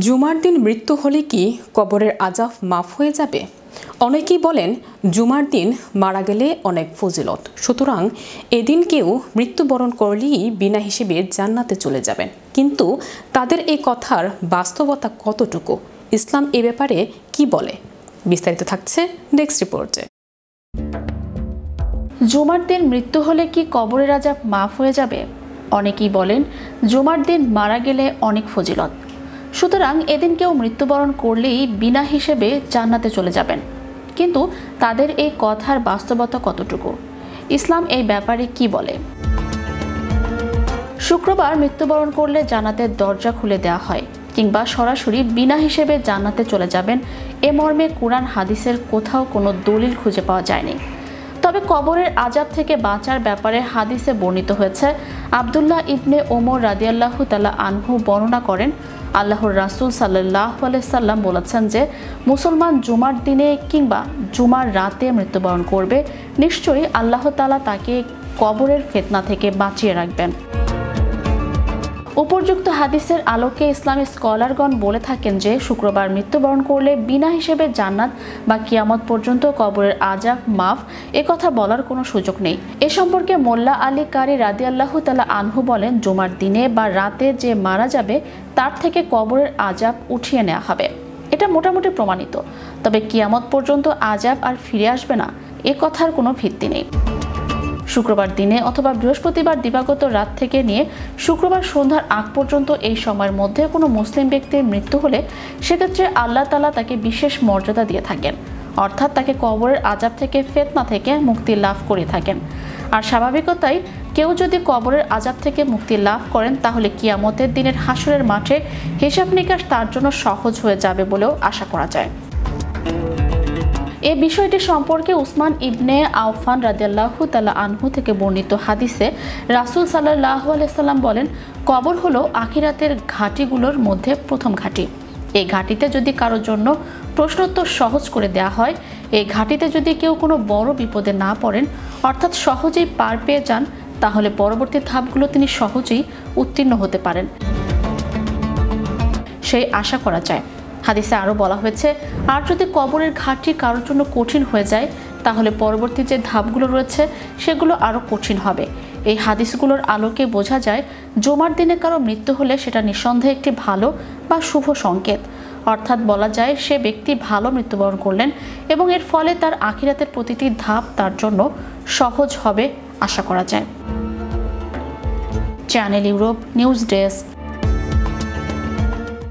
জুমার দিন মৃত্যু হলে কি কবরের আযাব মাফ হয়ে যাবে? অনেকেই বলেন জুমার দিন মারা গেলে অনেক ফজিলত, সুতরাং এদিন কেউ মৃত্যুবরণ করলেই বিনা হিসেবে জান্নাতে চলে যাবেন। কিন্তু তাদের এই কথার বাস্তবতা কতটুকু? ইসলাম এ ব্যাপারে কি বলে? বিস্তারিত থাকছে নেক্সট রিপোর্টে। জুমার দিন মৃত্যু হলে কি কবরের আযাব মাফ হয়ে যাবে? অনেকেই বলেন জুমার দিন মারা গেলে অনেক ফজিলত, সুতরাং এদিন কেউ মৃত্যুবরণ করলেই বিনা হিসেবে জান্নাতে চলে যাবেন। কিন্তু তাদের এই কথার বাস্তবতা কতটুকু? ইসলাম এই ব্যাপারে কি বলে? শুক্রবার মৃত্যুবরণ করলে জান্নাতের দরজা খুলে দেওয়া হয় কিংবা সরাসরি বিনা হিসেবে জান্নাতে চলে যাবেন, এ মর্মে কুরআন হাদিসের কোথাও কোনো দলিল খুঁজে পাওয়া যায়নি। তবে কবরের আযাব থেকে বাঁচার ব্যাপারে হাদিসে বর্ণিত হয়েছে। আব্দুল্লাহ ইবনে ওমর রাদিয়াল্লাহু তাআলা আনহু বর্ণনা করেন, আল্লাহর রাসূল সাল্লাল্লাহু আলাইহি সাল্লাম বলেছেন যে মুসলমান জুমার দিনে কিংবা জুমার রাতে মৃত্যুবরণ করবে, নিশ্চয়ই আল্লাহ তাআলা তাকে কবরের ফিতনা থেকে বাঁচিয়ে রাখবেন। উপর্যুক্ত হাদিসের আলোকে ইসলামী স্কলারগণ বলে থাকেন যে শুক্রবার মৃত্যুবরণ করলে বিনা হিসেবে জান্নাত বা কিয়ামত পর্যন্ত কবরের আযাব মাফ, এ কথা বলার কোনো সুযোগ নেই। এ সম্পর্কে মোল্লা আলী কারি রাদিয়াল্লাহু তাআলা আনহু বলেন, জুমার দিনে বা রাতে যে মারা যাবে তার থেকে কবরের আযাব উঠিয়ে নেওয়া হবে। এটা মোটামুটি প্রমাণিত। তবে কিয়ামত পর্যন্ত আযাব আর ফিরে আসবে না, এ কথার কোনো ভিত্তি নেই। শুক্রবার দিনে অথবা বৃহস্পতিবার দিবাগত রাত থেকে নিয়ে শুক্রবার সন্ধ্যার আগ পর্যন্ত এই সময়ের মধ্যে কোনো মুসলিম ব্যক্তির মৃত্যু হলে সেক্ষেত্রে আল্লাহ তাআলা তাকে বিশেষ মর্যাদা দিয়ে থাকেন, অর্থাৎ তাকে কবরের আযাব থেকে ফিতনা থেকে মুক্তি লাভ করে থাকেন। আর স্বাভাবিকতাই কেউ যদি কবরের আযাব থেকে মুক্তি লাভ করেন তাহলে কিয়ামতের দিনের হাসরের মাঠে হিসাব নিকাশ তার জন্য সহজ হয়ে যাবে বলেও আশা করা যায়। এই বিষয়টি সম্পর্কে উসমান ইবনে আউফান রাদিয়াল্লাহু তাআলা আনহু থেকে বর্ণিত হাদিসে রাসূল সাল্লাল্লাহু আলাইহি সাল্লাম বলেন, কবর হলো আখিরাতের ঘাঁটিগুলোর মধ্যে প্রথম ঘাঁটি। এই ঘাঁটিতে যদি কারোর জন্য প্রশ্নোত্তর সহজ করে দেওয়া হয়, এই ঘাঁটিতে যদি কেউ কোনো বড় বিপদে না পড়েন, অর্থাৎ সহজেই পার পেয়ে যান, তাহলে পরবর্তী ধাপগুলো তিনি সহজেই উত্তীর্ণ হতে পারেন, সেই আশা করা যায়। হাদিসে আরও বলা হয়েছে, আর যদি কবরের ঘাটটি কারোর জন্য কঠিন হয়ে যায় তাহলে পরবর্তী যে ধাপগুলো রয়েছে সেগুলো আরও কঠিন হবে। এই হাদিসগুলোর আলোকে বোঝা যায় জুমার দিনে কারো মৃত্যু হলে সেটা নিঃসন্দেহে একটি ভালো বা শুভ সংকেত, অর্থাৎ বলা যায় সে ব্যক্তি ভালো মৃত্যুবরণ করলেন এবং এর ফলে তার আখিরাতের প্রতিটি ধাপ তার জন্য সহজ হবে আশা করা যায়। Channel Europe news desk.